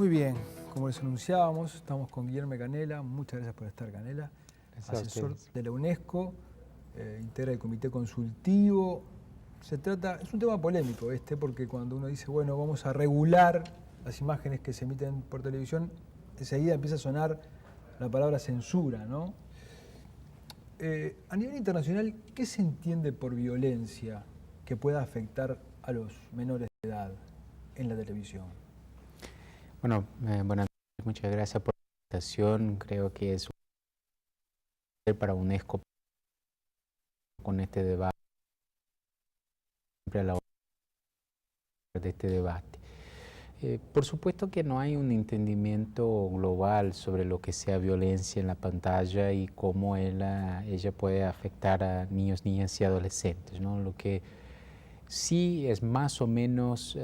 Muy bien, como les anunciábamos, estamos con Guillermo Canela. Muchas gracias por estar, Canela. Asesor de la UNESCO, integra el comité consultivo. Es un tema polémico porque cuando uno dice, bueno, vamos a regular las imágenes que se emiten por televisión, enseguida empieza a sonar la palabra censura, ¿no? A nivel internacional, ¿qué se entiende por violencia que pueda afectar a los menores de edad en la televisión? Bueno, buenas noches, muchas gracias por la invitación. Creo que es un placer para UNESCO con este debate, siempre a la hora de este debate. Por supuesto que no hay un entendimiento global sobre lo que sea violencia en la pantalla y cómo ella puede afectar a niños, niñas y adolescentes, ¿no? Lo que sí es más o menos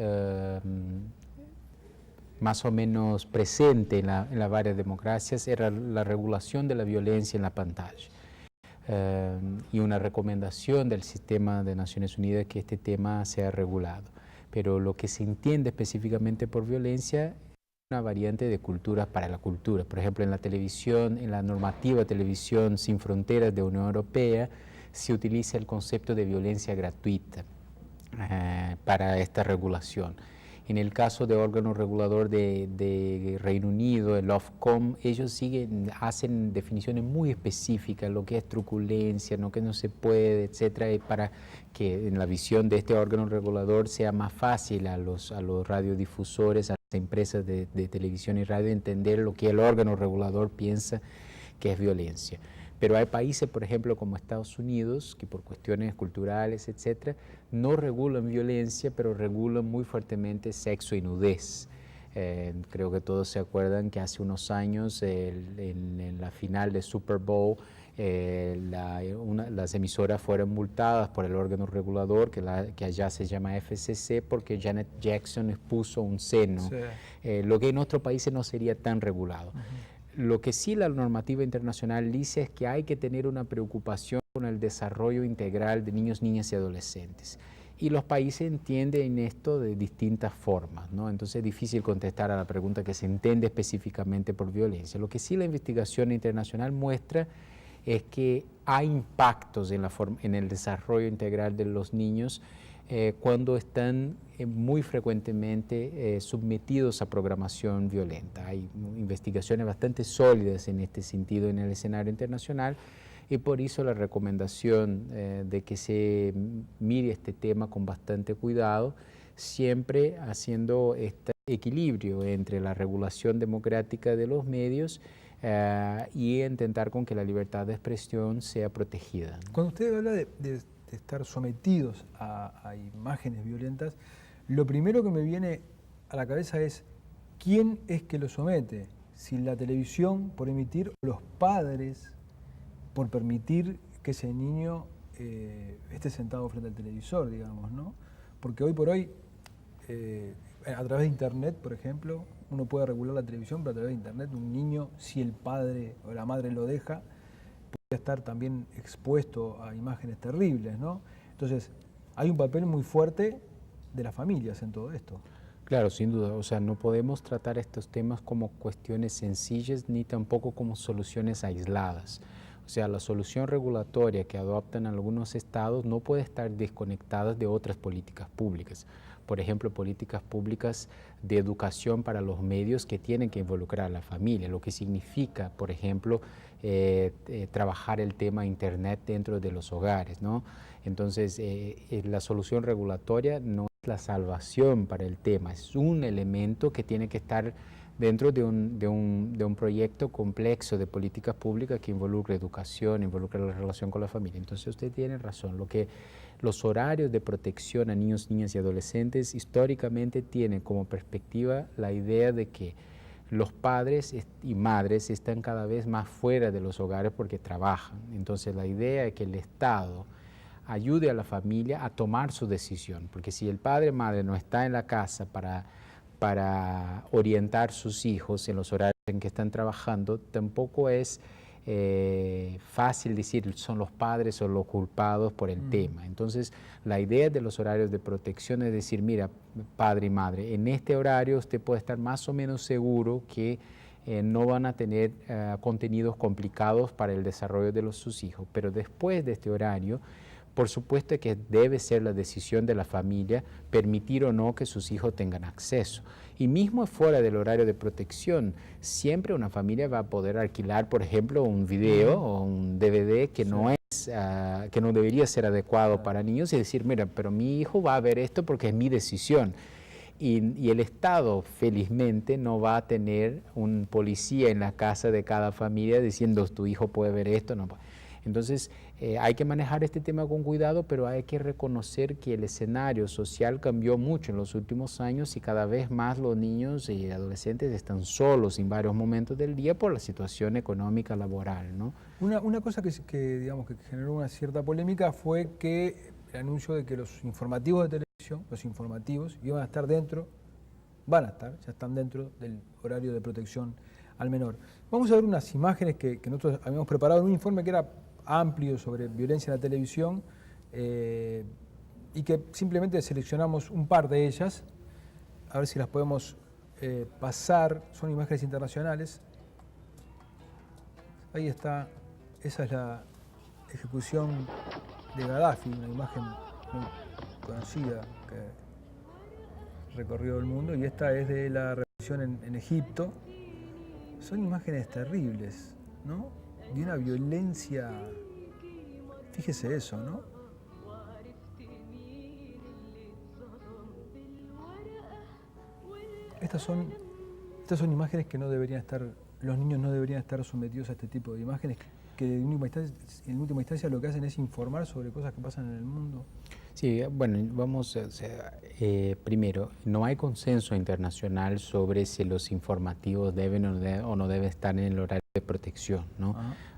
presente en las varias democracias era la regulación de la violencia en la pantalla. Y una recomendación del sistema de Naciones Unidas que este tema sea regulado. Pero lo que se entiende específicamente por violencia es una variante de culturas para la cultura. Por ejemplo, en la televisión, en la normativa Televisión Sin Fronteras de Unión Europea, se utiliza el concepto de violencia gratuita para esta regulación. En el caso de órgano regulador de Reino Unido, el Ofcom, ellos hacen definiciones muy específicas, lo que es truculencia, lo que no se puede, etcétera, y para que en la visión de este órgano regulador sea más fácil a los radiodifusores, a las empresas de televisión y radio entender lo que el órgano regulador piensa que es violencia. Pero hay países, por ejemplo, como Estados Unidos, que por cuestiones culturales, etcétera, no regulan violencia, pero regulan muy fuertemente sexo y nudez. Creo que todos se acuerdan que hace unos años, en la final de Super Bowl, las emisoras fueron multadas por el órgano regulador, que allá se llama FCC, porque Janet Jackson expuso un seno, sí, lo que en otros países no sería tan regulado. Lo que sí la normativa internacional dice es que hay que tener una preocupación con el desarrollo integral de niños, niñas y adolescentes. Y los países entienden esto de distintas formas, ¿no? Entonces es difícil contestar a la pregunta que se entiende específicamente por violencia. Lo que sí la investigación internacional muestra es que hay impactos en el desarrollo integral de los niños cuando están muy frecuentemente sometidos a programación violenta. Hay investigaciones bastante sólidas en este sentido en el escenario internacional y por eso la recomendación de que se mire este tema con bastante cuidado, siempre haciendo este equilibrio entre la regulación democrática de los medios y intentar con que la libertad de expresión sea protegida. Cuando usted habla de estar sometidos a imágenes violentas, lo primero que me viene a la cabeza es ¿quién es que lo somete? Si la televisión por emitir, o los padres por permitir que ese niño esté sentado frente al televisor, digamos, ¿no? Porque hoy por hoy, a través de internet, por ejemplo, uno puede regular la televisión, pero a través de internet un niño, si el padre o la madre lo deja, puede estar también expuesto a imágenes terribles, ¿no? Entonces, hay un papel muy fuerte de las familias en todo esto. Claro, sin duda. O sea, no podemos tratar estos temas como cuestiones sencillas ni tampoco como soluciones aisladas. O sea, la solución regulatoria que adoptan algunos estados no puede estar desconectada de otras políticas públicas. Por ejemplo, políticas públicas de educación para los medios que tienen que involucrar a la familia, lo que significa, por ejemplo, trabajar el tema Internet dentro de los hogares, ¿no? Entonces, la solución regulatoria no es la salvación para el tema, es un elemento que tiene que estar dentro de un proyecto complejo de políticas públicas que involucra educación, involucra la relación con la familia. Entonces usted tiene razón, los horarios de protección a niños, niñas y adolescentes históricamente tienen como perspectiva la idea de que los padres y madres están cada vez más fuera de los hogares porque trabajan. Entonces la idea es que el Estado ayude a la familia a tomar su decisión, porque si el padre o madre no está en la casa para orientar a sus hijos en los horarios en que están trabajando, tampoco es fácil decir son los padres o los culpados por el tema. Entonces, la idea de los horarios de protección es decir, mira, padre y madre, en este horario usted puede estar más o menos seguro que no van a tener contenidos complicados para el desarrollo de sus hijos, pero después de este horario, por supuesto que debe ser la decisión de la familia permitir o no que sus hijos tengan acceso. Y mismo fuera del horario de protección, siempre una familia va a poder alquilar, por ejemplo, un video o un DVD que no es, que no debería ser adecuado para niños y decir, mira, pero mi hijo va a ver esto porque es mi decisión. Y el Estado, felizmente, no va a tener un policía en la casa de cada familia diciendo, tu hijo puede ver esto. No. Entonces, hay que manejar este tema con cuidado, pero hay que reconocer que el escenario social cambió mucho en los últimos años y cada vez más los niños y adolescentes están solos en varios momentos del día por la situación económica laboral, ¿no? Una cosa digamos, que generó una cierta polémica fue que el anuncio de que los informativos de televisión, los informativos, iban a estar dentro, ya están dentro del horario de protección al menor. Vamos a ver unas imágenes que nosotros habíamos preparado en un informe que era amplio sobre violencia en la televisión y que simplemente seleccionamos un par de ellas, a ver si las podemos pasar. Son imágenes internacionales. Ahí está, esa es la ejecución de Gaddafi, una imagen muy conocida que recorrió el mundo, y esta es de la revolución en Egipto. Son imágenes terribles, ¿no? De una violencia, fíjese eso, ¿no? Estas son imágenes que no deberían estar, los niños no deberían estar sometidos a este tipo de imágenes que en última instancia lo que hacen es informar sobre cosas que pasan en el mundo. Sí, bueno, primero, no hay consenso internacional sobre si los informativos deben o no deben estar en el horario de protección, ¿no?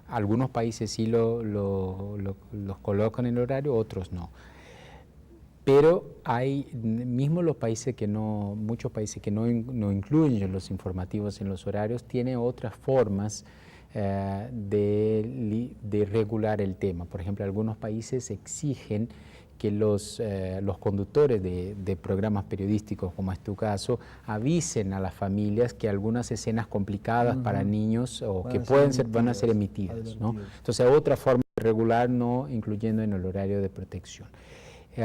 Algunos países sí los colocan en el horario, otros no. Pero hay mismo los países que no, muchos países que no incluyen los informativos en los horarios, tienen otras formas de regular el tema. Por ejemplo, algunos países exigen que los conductores de programas periodísticos, como es tu caso, avisen a las familias que algunas escenas complicadas para niños o que van a ser emitidas, ¿no? Entonces, otra forma de regular no incluyendo en el horario de protección.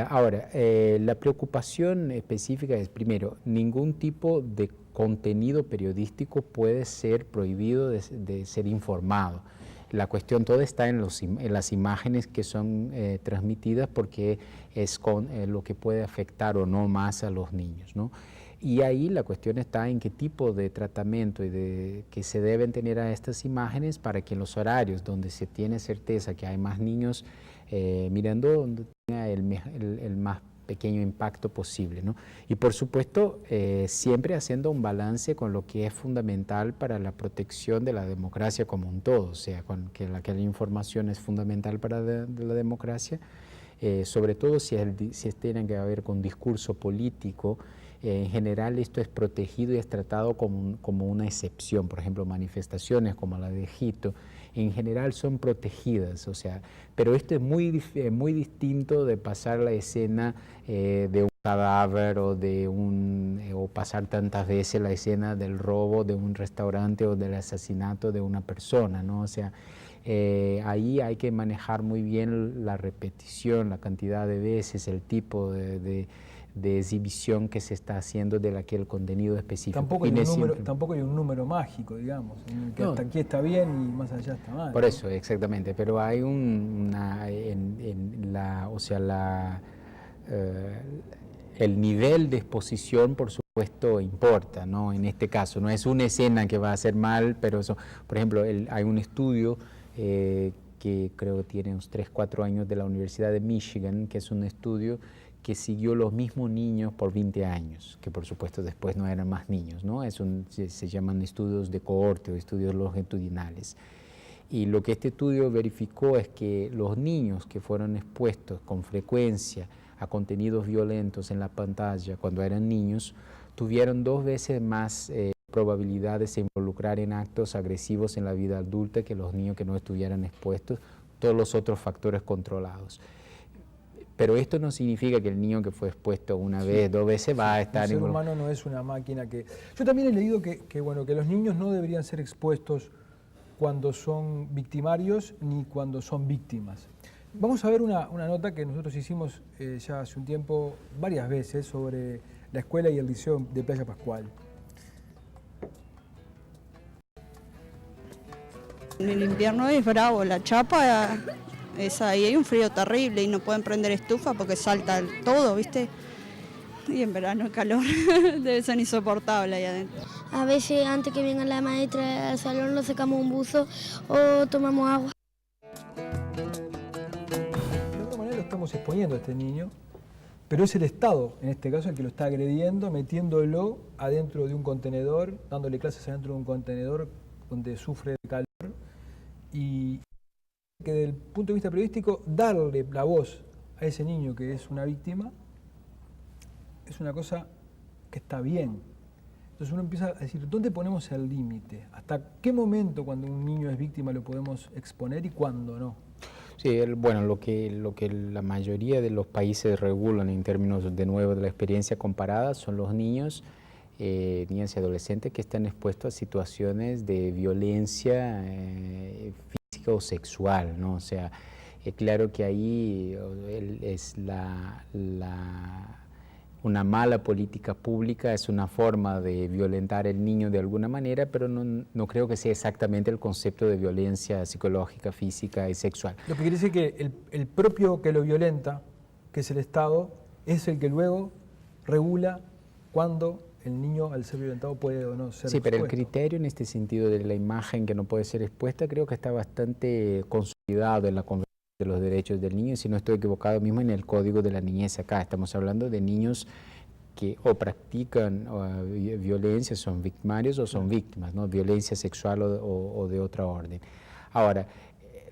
Ahora, la preocupación específica es, primero, ningún tipo de contenido periodístico puede ser prohibido de ser informado. La cuestión toda está en las imágenes que son transmitidas porque es lo que puede afectar o no más a los niños, ¿no? Y ahí la cuestión está en qué tipo de tratamiento que se deben tener a estas imágenes para que en los horarios donde se tiene certeza que hay más niños mirando, tenga el más pequeño impacto posible, ¿no? Y por supuesto, siempre haciendo un balance con lo que es fundamental para la protección de la democracia como un todo, o sea, que la información es fundamental para la democracia, sobre todo si tiene que ver con discurso político. En general esto es protegido y es tratado como una excepción. Por ejemplo, manifestaciones como la de Egipto, en general son protegidas, o sea, pero esto es muy distinto de pasar la escena de un cadáver o pasar tantas veces la escena del robo de un restaurante o del asesinato de una persona, ¿no? O sea, ahí hay que manejar muy bien la repetición, la cantidad de veces, el tipo de exhibición que se está haciendo de aquel contenido específico. Tampoco hay un número mágico, digamos, en el que hasta aquí está bien y más allá está mal. Por eso, exactamente, pero hay el nivel de exposición, por supuesto, importa, ¿no? En este caso, no es una escena que va a hacer mal, pero eso, por ejemplo, hay un estudio que creo que tiene unos 3, 4 años de la Universidad de Michigan, que es un estudio que siguió los mismos niños por 20 años, que por supuesto después no eran más niños, ¿no? Se llaman estudios de cohorte o estudios longitudinales. Y lo que este estudio verificó es que los niños que fueron expuestos con frecuencia a contenidos violentos en la pantalla cuando eran niños, tuvieron 2 veces más probabilidad de se involucrar en actos agresivos en la vida adulta que los niños que no estuvieran expuestos, todos los otros factores controlados. Pero esto no significa que el niño que fue expuesto una vez, 2 veces, va a estar... El ser humano no es una máquina que... Yo también he leído que los niños no deberían ser expuestos cuando son victimarios ni cuando son víctimas. Vamos a ver una nota que nosotros hicimos ya hace un tiempo, varias veces, sobre la escuela y el liceo de Playa Pascual. En el invierno es bravo, la chapa es ahí, hay un frío terrible y no pueden prender estufa porque salta todo, ¿viste? Y en verano el calor debe ser insoportable ahí adentro. A veces antes que venga la maestra al salón nos sacamos un buzo o tomamos agua. De alguna manera lo estamos exponiendo a este niño, pero es el Estado, en este caso, el que lo está agrediendo, metiéndolo adentro de un contenedor, dándole clases adentro de un contenedor donde sufre calor, y que desde el punto de vista periodístico, darle la voz a ese niño que es una víctima es una cosa que está bien. Entonces uno empieza a decir, ¿dónde ponemos el límite? ¿Hasta qué momento cuando un niño es víctima lo podemos exponer y cuándo no? Sí, bueno, lo que la mayoría de los países regulan en términos, de nuevo, de la experiencia comparada son los niños, niñas y adolescentes que están expuestos a situaciones de violencia física o sexual, ¿no? O sea, es claro que ahí es una mala política pública, es una forma de violentar al niño de alguna manera, pero no creo que sea exactamente el concepto de violencia psicológica, física y sexual. Lo que quiere decir que el propio que lo violenta, que es el Estado, es el que luego regula cuándo el niño, al ser violentado, puede o no ser expuesto. Sí, pero el criterio en este sentido de la imagen que no puede ser expuesta creo que está bastante consolidado en la Convención de los Derechos del Niño, y si no estoy equivocado mismo en el Código de la Niñez acá. Estamos hablando de niños que o practican violencia, son victimarios o son víctimas, ¿no? Violencia sexual o de otra orden. Ahora,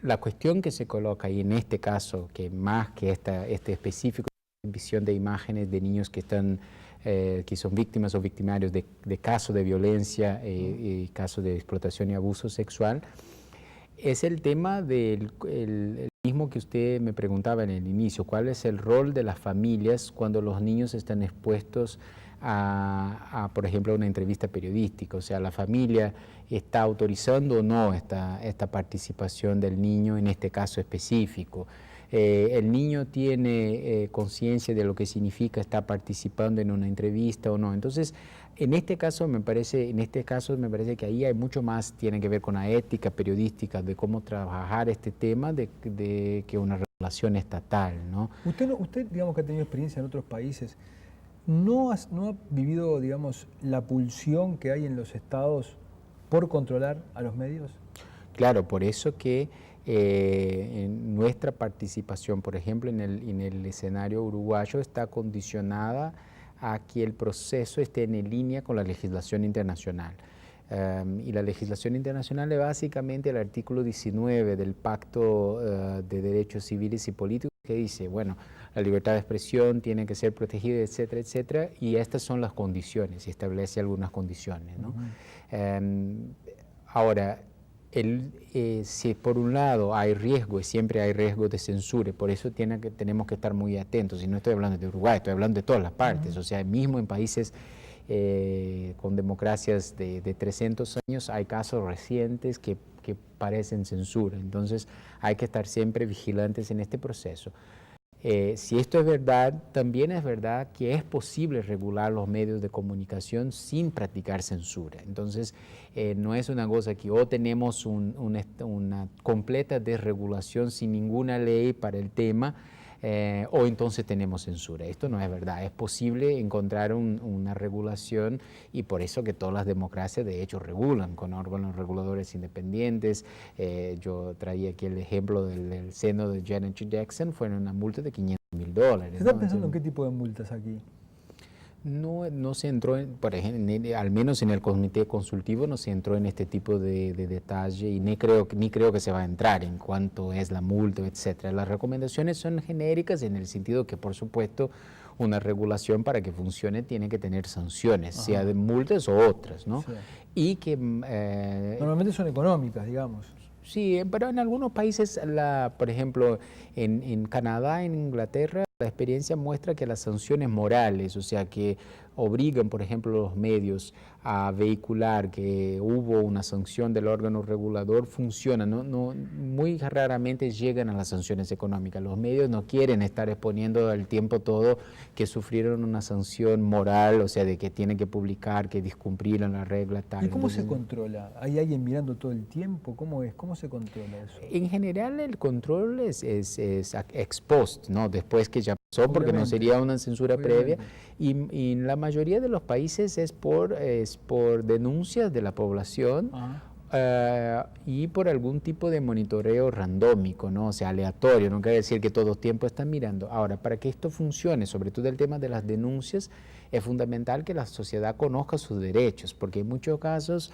la cuestión que se coloca ahí en este caso, que más que este específico visión de imágenes de niños que están que son víctimas o victimarios de casos de violencia y casos de explotación y abuso sexual, es el tema del el mismo que usted me preguntaba en el inicio. ¿Cuál es el rol de las familias cuando los niños están expuestos por ejemplo, a una entrevista periodística? O sea, ¿la familia está autorizando o no esta participación del niño en este caso específico? ¿El niño tiene conciencia de lo que significa estar participando en una entrevista o no? Entonces, en este caso me parece que ahí hay mucho más, tiene que ver con la ética periodística, de cómo trabajar este tema de que una regulación estatal, ¿no? Usted, digamos, que ha tenido experiencia en otros países, ¿no ha vivido, digamos, la pulsión que hay en los estados por controlar a los medios? Claro, por eso que en nuestra participación, por ejemplo, en el escenario uruguayo está condicionada a que el proceso esté en línea con la legislación internacional. Y la legislación internacional es básicamente el artículo 19 del Pacto de Derechos Civiles y Políticos, que dice, bueno, la libertad de expresión tiene que ser protegida, etcétera, etcétera, y estas son las condiciones, y establece algunas condiciones, ¿no? Ahora, si por un lado hay riesgo, y siempre hay riesgo de censura, por eso tenemos que estar muy atentos, y no estoy hablando de Uruguay, estoy hablando de todas las partes, o sea, mismo en países con democracias de 300 años hay casos recientes que parecen censura, entonces hay que estar siempre vigilantes en este proceso. Si esto es verdad, también es verdad que es posible regular los medios de comunicación sin practicar censura. Entonces, no es una cosa que o tenemos una completa desregulación sin ninguna ley para el tema, o entonces tenemos censura. Esto no es verdad. Es posible encontrar una regulación, y por eso que todas las democracias de hecho regulan con órganos reguladores independientes. Yo traía aquí el ejemplo del seno de Janet Jackson, fue una multa de $500.000. ¿Se está pensando en qué tipo de multas aquí? No se entró, por ejemplo, al menos en el comité consultivo no se entró en este tipo de detalle, y ni creo que se va a entrar en cuánto es la multa, etcétera. Las recomendaciones son genéricas en el sentido que, por supuesto, una regulación para que funcione tiene que tener sanciones, Ajá. sea de multas o otras, ¿no? Sí. Y que... Normalmente son económicas, digamos. sí, pero en algunos países, por ejemplo, en Canadá, en Inglaterra, la experiencia muestra que las sanciones morales, o sea, que obligan, por ejemplo, los medios a vehicular que hubo una sanción del órgano regulador, funcionan. Muy raramente llegan a las sanciones económicas. Los medios no quieren estar exponiendo el tiempo todo que sufrieron una sanción moral, o sea, de que tienen que publicar, que discumplieron la regla, tal. ¿Y cómo se Entonces, controla? ¿Hay alguien mirando todo el tiempo? ¿Cómo es? ¿Cómo se controla eso? en general el control es ex post, ¿no? Después que ya pasó, porque no Obviamente. sería una censura previa. Obviamente. Y en la mayoría de los países es por denuncias de la población Ajá. y por algún tipo de monitoreo randómico, ¿no? O sea, aleatorio, no quiere decir que todo el tiempo están mirando. Ahora, para que esto funcione, sobre todo el tema de las denuncias, es fundamental que la sociedad conozca sus derechos, porque en muchos casos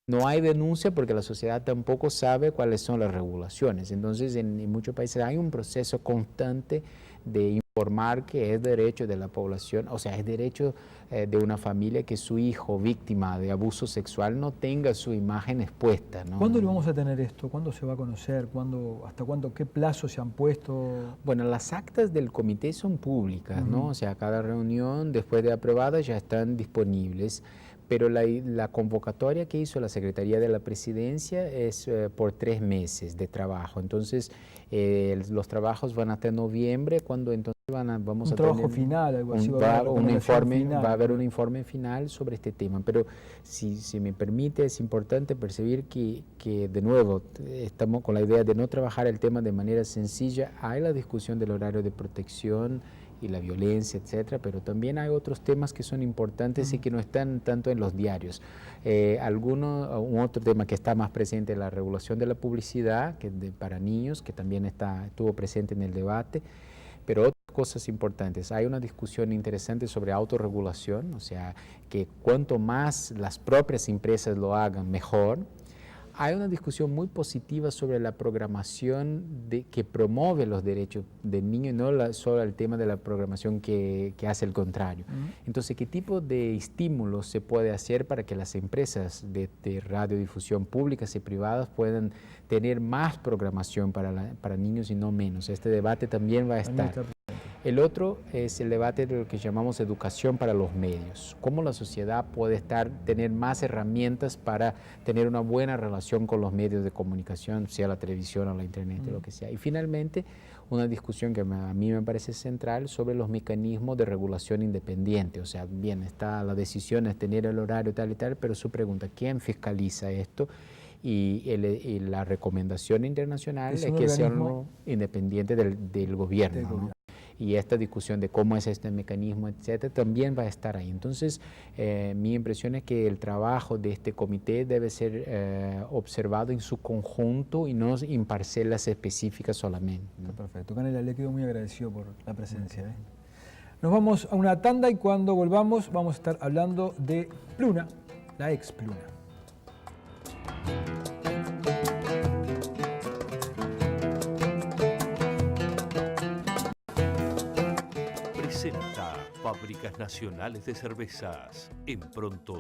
no hay denuncia porque la sociedad tampoco sabe cuáles son las regulaciones. Entonces, en muchos países hay un proceso constante de informar que es derecho de la población, o sea, es derecho de una familia que su hijo víctima de abuso sexual no tenga su imagen expuesta, ¿no? ¿Cuándo lo vamos a tener esto? ¿Cuándo se va a conocer? ¿Hasta cuándo? ¿Qué plazos se han puesto? Bueno, las actas del comité son públicas, ¿no? O sea, cada reunión después de aprobada ya están disponibles. Pero la convocatoria que hizo la Secretaría de la Presidencia es por 3 meses de trabajo. Entonces, los trabajos van hasta noviembre, cuando entonces vamos Un a trabajo tener final, algo así. va a haber un final. informe final sobre este tema. Pero si me permite, es importante percibir que de nuevo, estamos con la idea de no trabajar el tema de manera sencilla. Hay la discusión del horario de protección y la violencia, etcétera, pero también hay otros temas que son importantes y que no están tanto en los diarios. Un otro tema que está más presente es la regulación de la publicidad para niños, que también estuvo presente en el debate, pero otras cosas importantes. Hay una discusión interesante sobre autorregulación, o sea, que cuanto más las propias empresas lo hagan, mejor. Hay una discusión muy positiva sobre la programación que promueve los derechos del niño y no solo el tema de la programación que hace el contrario. Entonces, ¿qué tipo de estímulos se puede hacer para que las empresas de radiodifusión públicas y privadas puedan tener más programación para niños y no menos? Este debate también va a estar. El otro es el debate de lo que llamamos educación para los medios. Cómo la sociedad puede tener más herramientas para tener una buena relación con los medios de comunicación, sea la televisión o la internet, lo que sea. Y finalmente, una discusión que a mí me parece central sobre los mecanismos de regulación independiente. O sea, bien, está la decisión es tener el horario tal y tal, pero su pregunta, ¿quién fiscaliza esto? Y la recomendación internacional es que sea uno independiente del gobierno, ¿no? Y esta discusión de cómo es este mecanismo, etcétera, también va a estar ahí. Entonces, mi impresión es que el trabajo de este comité debe ser observado en su conjunto y no en parcelas específicas solamente, ¿no? Perfecto. Canela, le quedo muy agradecido por la presencia. Nos vamos a una tanda y cuando volvamos vamos a estar hablando de Pluna, la ex Pluna. Presenta Fábricas Nacionales de Cervezas en Pronto